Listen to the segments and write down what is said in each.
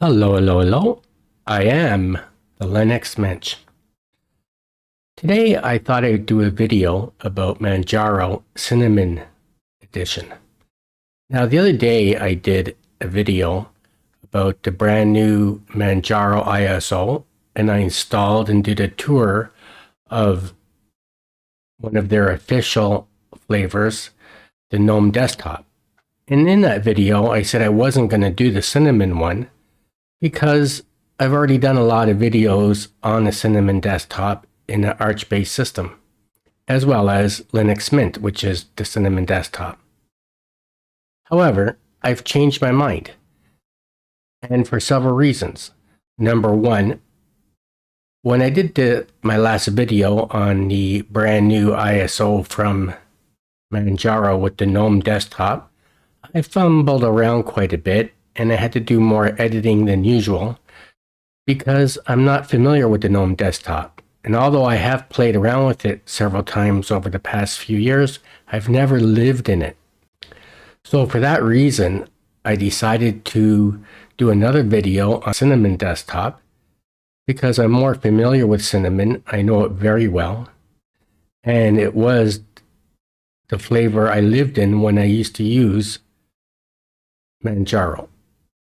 Hello, hello, hello. I am the Linux Mensch. Today I thought I'd do a video about Manjaro Cinnamon Edition. Now the other day I did a video about the brand new Manjaro ISO, and I installed and did a tour of one of their official flavors, the GNOME Desktop. And in that video I said I wasn't going to do the Cinnamon one because I've already done a lot of videos on the Cinnamon Desktop in an Arch-based system, as well as Linux Mint, which is the Cinnamon Desktop. However, I've changed my mind, and for several reasons. Number one, when I did my last video on the brand new ISO from Manjaro with the GNOME Desktop, I fumbled around quite a bit, and I had to do more editing than usual because I'm not familiar with the GNOME Desktop. And although I have played around with it several times over the past few years, I've never lived in it. So for that reason, I decided to do another video on Cinnamon Desktop because I'm more familiar with Cinnamon. I know it very well. And it was the flavor I lived in when I used to use Manjaro.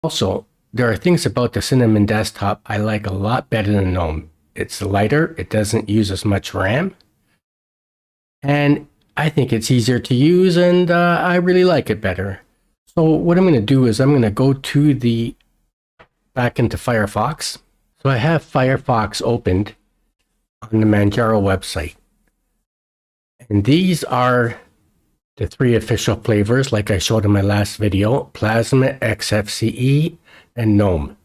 Also, there are things about the Cinnamon Desktop I like a lot better than GNOME. It's lighter, it doesn't use as much RAM, and I think it's easier to use, and I really like it better. So what I'm going to do is I'm going to go to back into Firefox. So I have Firefox opened on the Manjaro website. And these are the three official flavors, like I showed in my last video: Plasma, XFCE, and GNOME.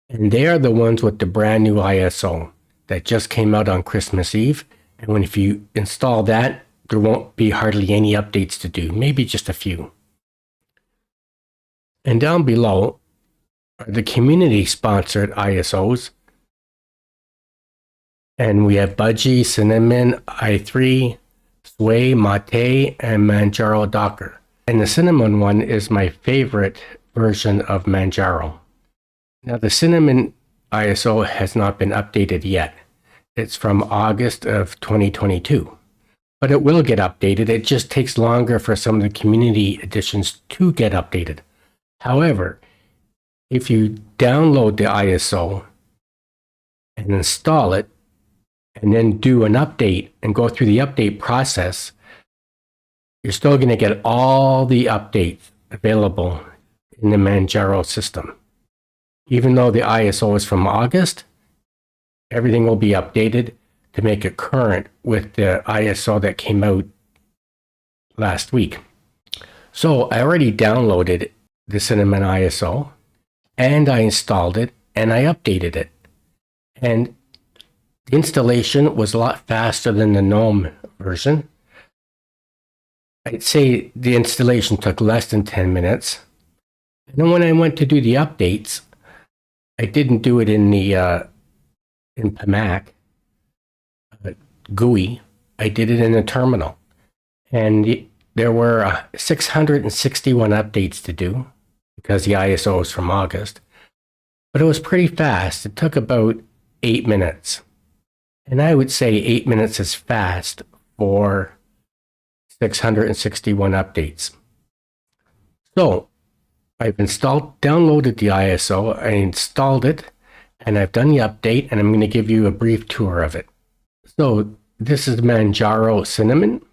And they are the ones with the brand new ISO that just came out on Christmas Eve. And if you install that, there won't be hardly any updates to do, maybe just a few. And down below are the community-sponsored ISOs. And we have Budgie, Cinnamon, i3, Sway, Mate, and Manjaro Docker. And the Cinnamon one is my favorite version of Manjaro. Now the Cinnamon ISO has not been updated yet. It's from August of 2022. But it will get updated. It just takes longer for some of the community editions to get updated. However, if you download the ISO and install it, and then do an update and go through the update process, you're still going to get all the updates available in the Manjaro system. Even though the ISO is from August, everything will be updated to make it current with the ISO that came out last week. So I already downloaded the Cinnamon ISO, and I installed it, and I updated it. And the installation was a lot faster than the GNOME version. I'd say the installation took less than 10 minutes. And then when I went to do the updates, I didn't do it in the in PMAC GUI. I did it in the terminal. And there were 661 updates to do because the ISO was from August. But it was pretty fast. It took about 8 minutes. And I would say 8 minutes is fast for 661 updates. So I've downloaded the ISO, I installed it, and I've done the update, and I'm going to give you a brief tour of it. So this is Manjaro Cinnamon,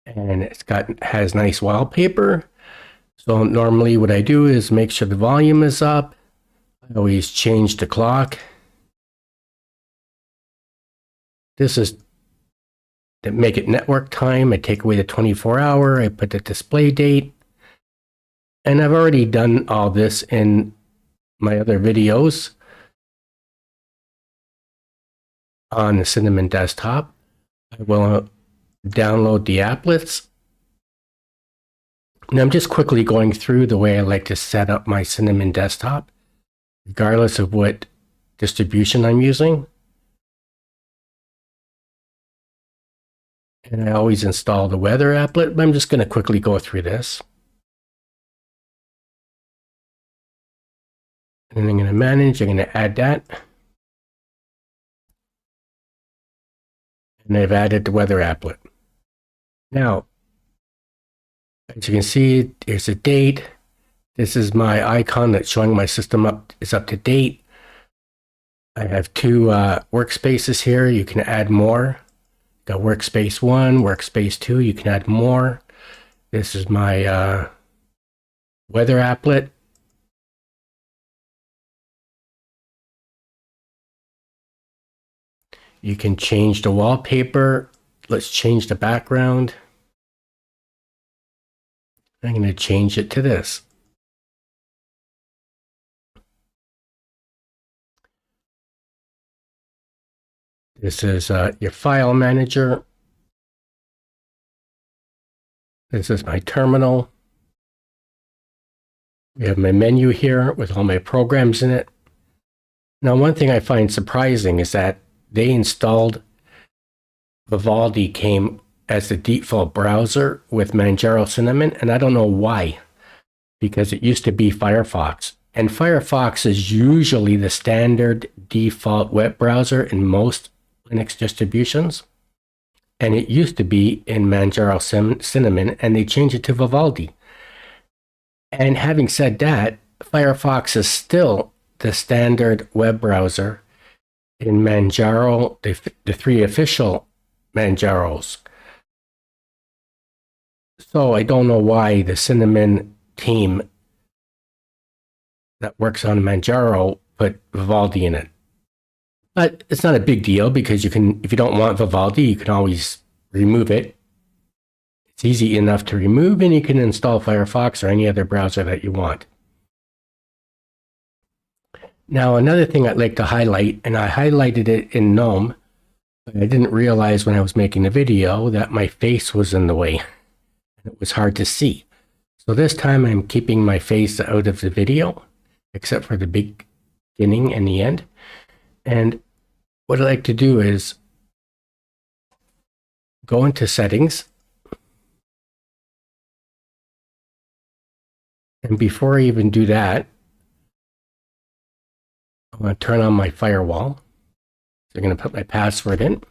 and has nice wallpaper. So normally what I do is make sure the volume is up. I always change the clock. This is to make it network time. I take away the 24-hour. I put the display date. And I've already done all this in my other videos on the Cinnamon Desktop. I will download the applets. And I'm just quickly going through the way I like to set up my Cinnamon Desktop, regardless of what distribution I'm using. And I always install the weather applet, but I'm just going to quickly go through this. And I'm going to manage, I'm going to add that. And I've added the weather applet. Now, as you can see, there's a date. This is my icon that's showing my system is up to date. I have two workspaces here. You can add more. Got workspace 1, workspace 2. You can add more. This is my weather applet. You can change the wallpaper. Let's change the background. I'm going to change it to this. This is your file manager. This is my terminal. We have my menu here with all my programs in it. Now, one thing I find surprising is that they installed Vivaldi came as the default browser with Manjaro Cinnamon, and I don't know why, because it used to be Firefox. And Firefox is usually the standard default web browser in most Linux distributions. And it used to be in Manjaro Cinnamon, and they changed it to Vivaldi. And having said that, Firefox is still the standard web browser in Manjaro, the 3 official Manjaros. So I don't know why the Cinnamon team that works on Manjaro put Vivaldi in it. But it's not a big deal because you can, if you don't want Vivaldi, you can always remove it. It's easy enough to remove, and you can install Firefox or any other browser that you want. Now, another thing I'd like to highlight, and I highlighted it in GNOME, but I didn't realize when I was making the video that my face was in the way. It was hard to see. So this time I'm keeping my face out of the video, except for the beginning and the end. And what I like to do is go into settings. And before I even do that, I'm going to turn on my firewall. So I'm going to put my password in.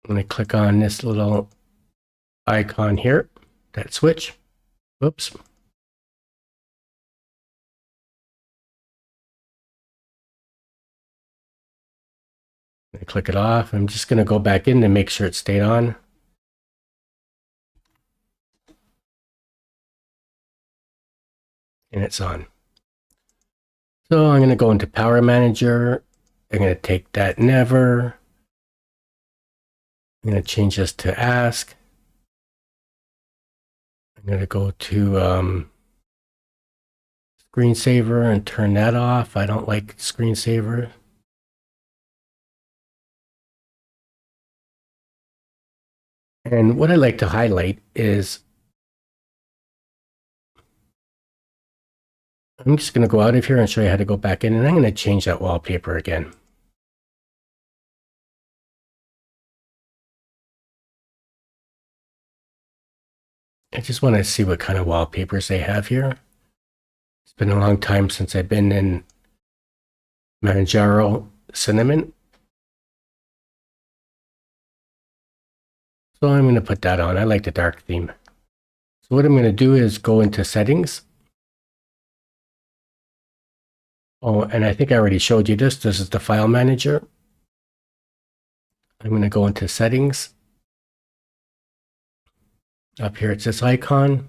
I'm going to click on this little icon here, that switch. Whoops. I click it off. I'm just going to go back in to make sure it stayed on. And it's on. So I'm going to go into Power Manager. I'm going to take that never. I'm going to change this to ask. I'm going to go to screensaver and turn that off. I don't like screensaver. And what I like to highlight is I'm just going to go out of here and show you how to go back in, and I'm going to change that wallpaper again. I just want to see what kind of wallpapers they have here. It's been a long time since I've been in Manjaro Cinnamon. So I'm going to put that on. I like the dark theme. So what I'm going to do is go into settings. Oh, and I think I already showed you this. This is the file manager. I'm going to go into settings. Up here, it's this icon.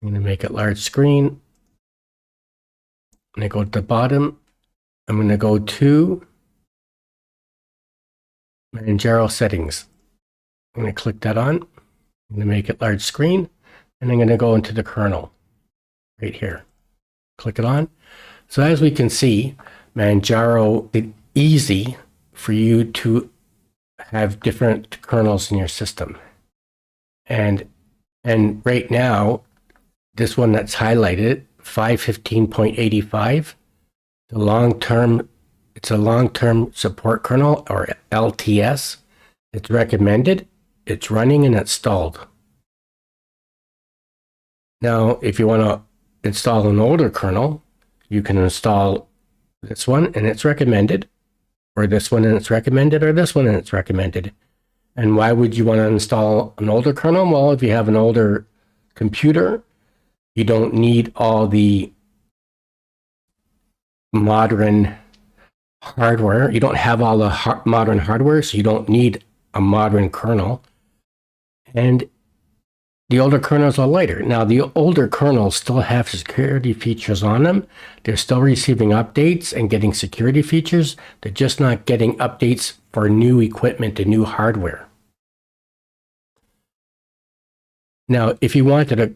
I'm going to make it large screen. And I go to the bottom. I'm going to go to Manjaro settings. I'm going to click that on. I'm going to make it large screen. And I'm going to go into the kernel right here. Click it on. So as we can see, Manjaro made it easy for you to have different kernels in your system. And right now, this one that's highlighted, 5.15.85, it's a long-term support kernel, or LTS. It's recommended, it's running, and it's stalled. Now, if you want to install an older kernel, you can install this one and it's recommended, or this one and it's recommended, or this one and it's recommended. And why would you want to install an older kernel? Well, if you have an older computer, you don't need all the modern hardware. You don't have all the modern hardware, so you don't need a modern kernel. And the older kernels are lighter. Now, the older kernels still have security features on them. They're still receiving updates and getting security features. They're just not getting updates for new equipment and new hardware. Now, if you wanted to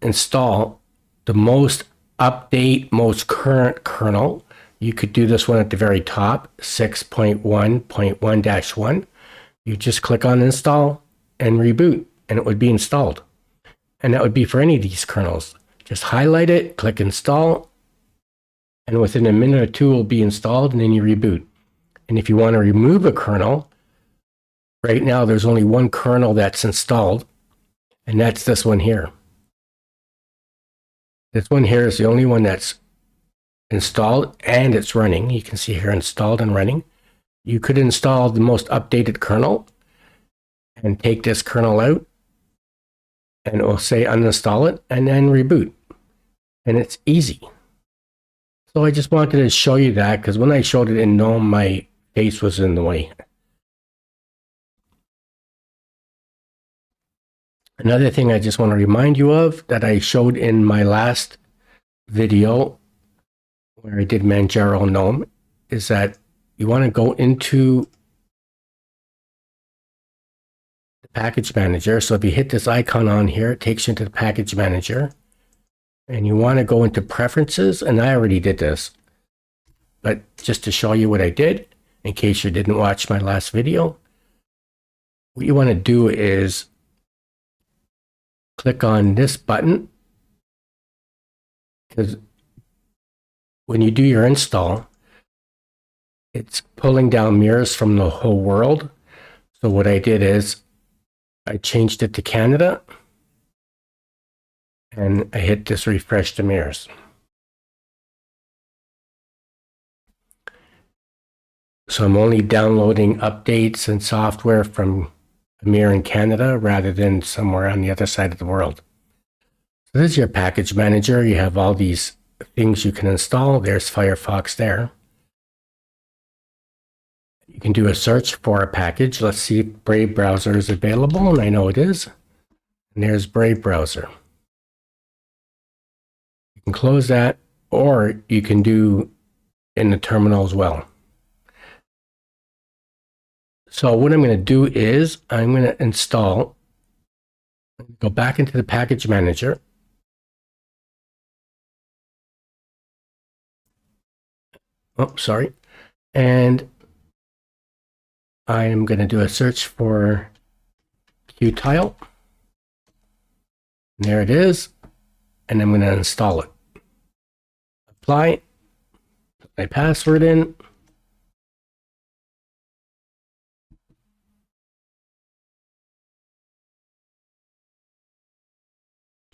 install the most most current kernel, you could do this one at the very top, 6.1.1-1. You just click on install and reboot, and it would be installed. And that would be for any of these kernels. Just highlight it, click install, and within a minute or two it will be installed, and then you reboot. And if you want to remove a kernel, right now there's only one kernel that's installed, and that's this one here. This one here is the only one that's installed and it's running. You can see here installed and running. You could install the most updated kernel and take this kernel out, and it will say uninstall it and then reboot. And it's easy. So I just wanted to show you that because when I showed it in GNOME, my face was in the way. Another thing I just want to remind you of that I showed in my last video where I did Manjaro GNOME is that you want to go into the package manager. So if you hit this icon on here, it takes you into the package manager. And you want to go into preferences. And I already did this. But just to show you what I did, in case you didn't watch my last video, what you want to do is click on this button, because when you do your install, it's pulling down mirrors from the whole world. So what I did is I changed it to Canada, and I hit this refresh the mirrors. So I'm only downloading updates and software from a mirror in Canada rather than somewhere on the other side of the world. So this is your package manager. You have all these things you can install. There's Firefox there. You can do a search for a package. Let's see if Brave Browser is available, and I know it is. And there's Brave Browser. You can close that, or you can do in the terminal as well. So what I'm going to do is I'm going to install, go back into the package manager. Oh, sorry. And I'm going to do a search for Qtile. And there it is. And I'm going to install it. Apply. Put my password in.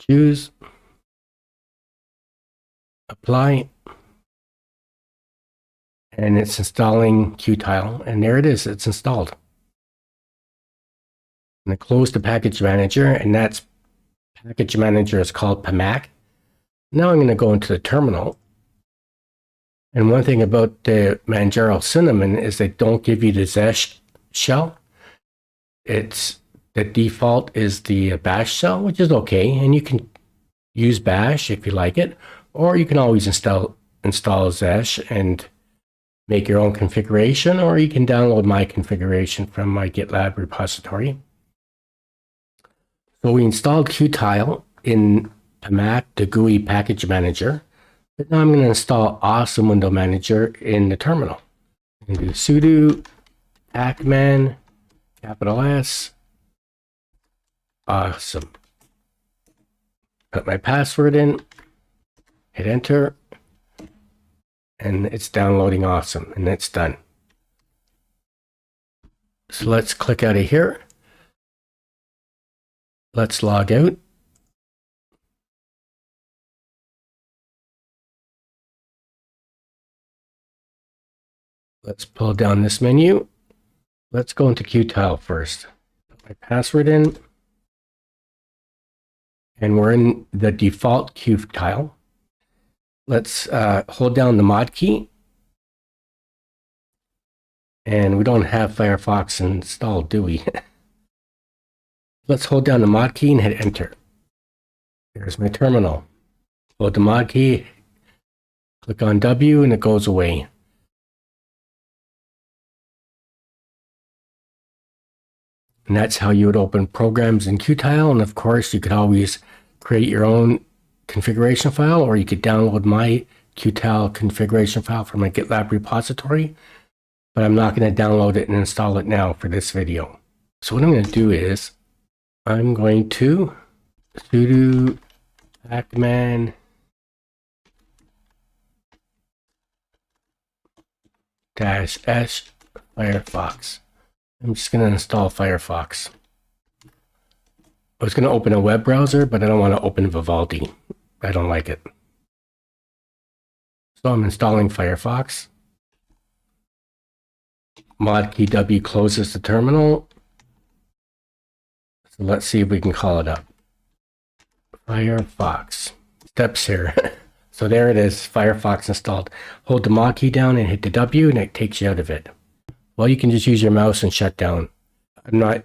Choose. Apply. And it's installing Qtile, and there it is, it's installed. I'm going to close the package manager, and that's package manager is called PMAC. Now I'm going to go into the terminal. And one thing about the Manjaro Cinnamon is they don't give you the Zesh shell. It's the default is the bash shell, which is okay, and you can use bash if you like it, or you can always install Zesh and make your own configuration, or you can download my configuration from my GitLab repository. So we installed Qtile in PMAC, the GUI package manager, but now I'm going to install Awesome Window Manager in the terminal. I'm going to do sudo pacman, capital S, awesome. Put my password in, hit enter, and it's downloading Awesome, and it's done. So let's click out of here. Let's log out. Let's pull down this menu. Let's go into Qtile first. Put my password in. And we're in the default Qtile. Let's hold down the mod key. And we don't have Firefox installed, do we? Let's hold down the mod key and hit enter. Here's my terminal. Hold the mod key, click on W, and it goes away. And that's how you would open programs in Qtile. And of course, you could always create your own configuration file, or you could download my Qtile configuration file from my GitLab repository. But I'm not going to download it and install it now for this video. So what I'm going to do is I'm going to sudo pacman -s Firefox. I'm just going to install Firefox. I was going to open a web browser, but I don't want to open Vivaldi. I don't like it. So I'm installing Firefox. Mod key W closes the terminal. So let's see if we can call it up. Firefox. Steps here. So there it is, Firefox installed. Hold the mod key down and hit the W and it takes you out of it. Well, you can just use your mouse and shut down. I'm not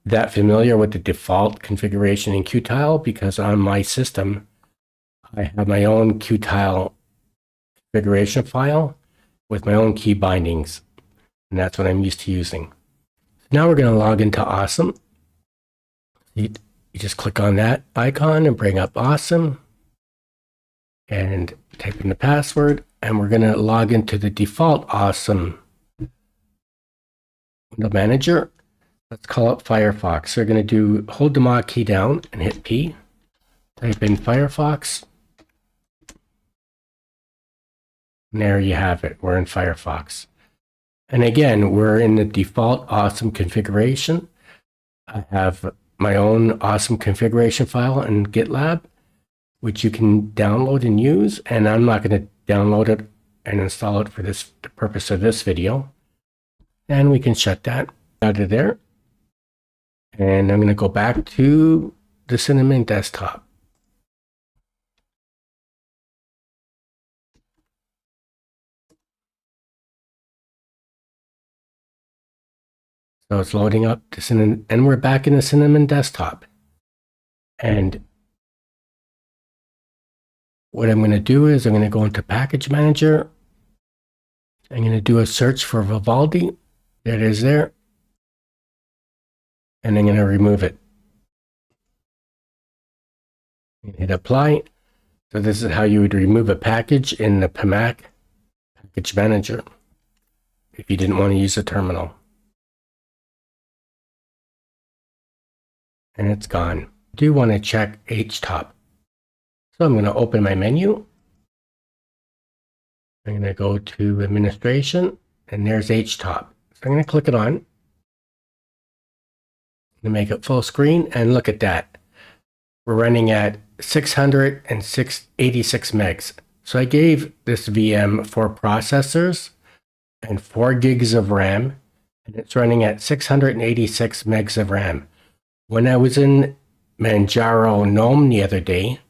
that familiar with the default configuration in Qtile because on my system, I have my own Qtile configuration file with my own key bindings. And that's what I'm used to using. Now we're going to log into Awesome. You just click on that icon and bring up Awesome. And type in the password. And we're going to log into the default Awesome window manager. Let's call it Firefox. So we're going to hold the mod key down and hit P. Type in Firefox. And there you have it. We're in Firefox. And again, we're in the default Awesome configuration. I have my own Awesome configuration file in GitLab, which you can download and use. And I'm not going to download it and install it for the purpose of this video. And we can shut that out of there. And I'm going to go back to the Cinnamon desktop. So it's loading up the Cinnamon, and we're back in the Cinnamon desktop. And what I'm going to do is I'm going to go into Package Manager. I'm going to do a search for Vivaldi. There it is there. And I'm going to remove it. And hit Apply. So this is how you would remove a package in the PMAC Package Manager if you didn't want to use a terminal. And it's gone. I do want to check Htop. So I'm going to open my menu. I'm going to go to Administration, and there's Htop. So I'm going to click it on. To make it full screen, and look at that. We're running at 686 megs. So I gave this VM 4 processors and 4 gigs of RAM, and it's running at 686 megs of RAM. When I was in Manjaro GNOME the other day,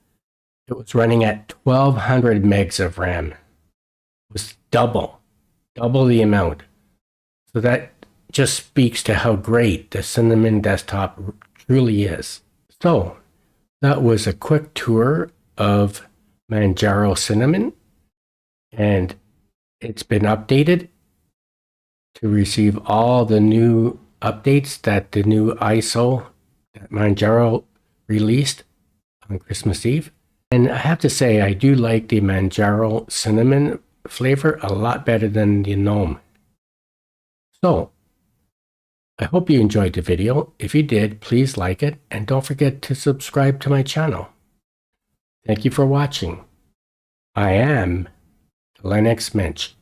it was running at 1200 megs of RAM. It was double the amount. So that just speaks to how great the Cinnamon desktop truly is. So that was a quick tour of Manjaro Cinnamon, and it's been updated to receive all the new updates that the new ISO that Manjaro released on Christmas Eve. And I have to say, I do like the Manjaro Cinnamon flavor a lot better than the GNOME. So I hope you enjoyed the video. If you did, please like it, and don't forget to subscribe to my channel. Thank you for watching. I am the Linux Mensch.